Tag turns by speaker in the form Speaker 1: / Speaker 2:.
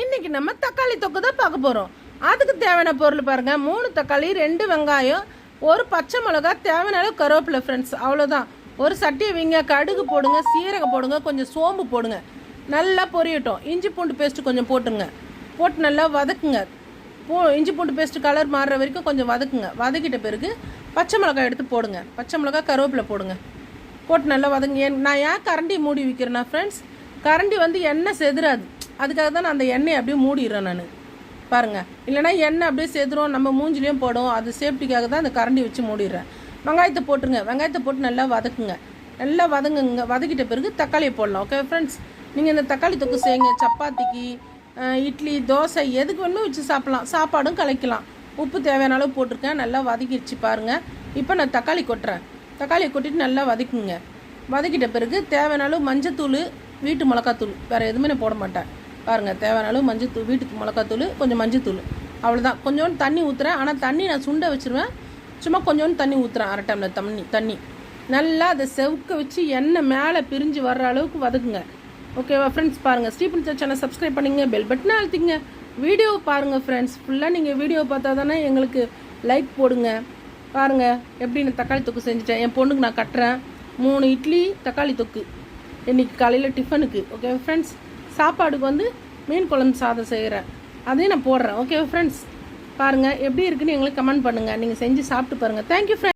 Speaker 1: இன்னைக்கு நம்ம தக்காளி தொக்கு தான் பார்க்க போகிறோம். அதுக்கு தேவையான பொருள் பாருங்கள். 3 தக்காளி, 2 வெங்காயம், ஒரு பச்சை மிளகா, தேவையான அளவு கருவேப்பிலை ஃப்ரெண்ட்ஸ். அவ்வளோதான். ஒரு சட்டியை வைங்க, கடுகு போடுங்க, சீரகம் போடுங்க, கொஞ்சம் சோம்பு போடுங்க. நல்லா பொரியட்டும். இஞ்சி பூண்டு பேஸ்ட்டு கொஞ்சம் போட்டுங்க. போட்டு நல்லா வதக்குங்க. இஞ்சி பூண்டு பேஸ்ட்டு கலர் மாறுற வரைக்கும் கொஞ்சம் வதக்குங்க. வதக்கிட்ட பிறகு பச்சை மிளகாய் எடுத்து போடுங்க. பச்சை மிளகா, கருவேப்பிலை போடுங்க. போட்டு நல்லா வதங்க. நான் ஏன் கரண்டி மூடி வைக்கிறேன்னா ஃப்ரெண்ட்ஸ், கரண்டி எண்ணெய் செதுறாது. அதுக்காக தான் நான் அந்த எண்ணெயை அப்படியே மூடிடுறேன் நான். பாருங்கள், இல்லைனா எண்ணெய் அப்படியே செதுரும், நம்ம மூஞ்சிலையும் போடும். அது சேஃப்டிக்காக தான் அந்த கரண்டி வச்சு மூடிடுறேன். வெங்காயத்தை போட்டுருங்க. வெங்காயத்தை போட்டு நல்லா வதக்குங்க. நல்லா வதங்குங்க. வதக்கிட்ட பிறகு தக்காளியை போடலாம். ஓகே ஃப்ரெண்ட்ஸ், நீங்கள் இந்த தக்காளி தொக்கு செய்யுங்க. சப்பாத்திக்கு, இட்லி, தோசை எதுக்கு வேணுமோ வச்சு சாப்பிட்லாம். சாப்பாடும் கலக்கலாம். உப்பு தேவையான அளவு போட்டிருக்கேன். நல்லா வதக்கிடுச்சு பாருங்கள். இப்போ நான் தக்காளி கொட்டுறேன். தக்காளியை கொட்டிட்டு நல்லா வதக்குங்க. வதக்கிட்ட பிறகு தேவையான அளவு மஞ்சத்தூள், வீட்டு மிளகாத்தூள், வேறு எதுவுமே நான் போட மாட்டேன். பாருங்கள், தேவையான அளவு மஞ்சத்தூள், வீட்டுக்கு மிளகாத்தூள், கொஞ்சம் மஞ்சத்தூள், அவ்வளோதான். கொஞ்சோண்டு தண்ணி ஊற்றுறேன். ஆனால் தண்ணி நான் சுண்ட வச்சுருவேன். சும்மா கொஞ்சோண்டு தண்ணி ஊற்றுறேன், அரை டம்ளர் தண்ணி. நல்லா அதை செவுக்க வச்சு எண்ணெய் மேலே பிரிஞ்சு வர்ற அளவுக்கு வதக்குங்க. ஓகேவா ஃப்ரெண்ட்ஸ்? பாருங்கள், ஸ்ரீபன் சேனலை சப்ஸ்கிரைப் பண்ணிங்க, பெல் பட்டனை அழுத்திங்க. வீடியோ பாருங்கள் ஃப்ரெண்ட்ஸ். ஃபுல்லாக நீங்கள் வீடியோ பார்த்தா தானே எங்களுக்கு லைக் போடுங்க. பாருங்கள் எப்படி நான் தக்காளி தொக்கு செஞ்சுட்டேன். என் பொண்ணுக்கு நான் கட்டுறேன். 3 இட்லி, தக்காளி தொக்கு இன்றைக்கி காலையில் டிஃபனுக்கு. ஓகே ஃப்ரெண்ட்ஸ், சாப்பாடுக்கு மீன் குழம்பு சாதம் செய்கிறேன். அதையும் நான் போடுறேன். ஓகே ஃப்ரெண்ட்ஸ், பாருங்கள் எப்படி இருக்குன்னு எங்களுக்கு கமெண்ட் பண்ணுங்கள். நீங்கள் செஞ்சு சாப்பிட்டு பாருங்கள். Thank you friends.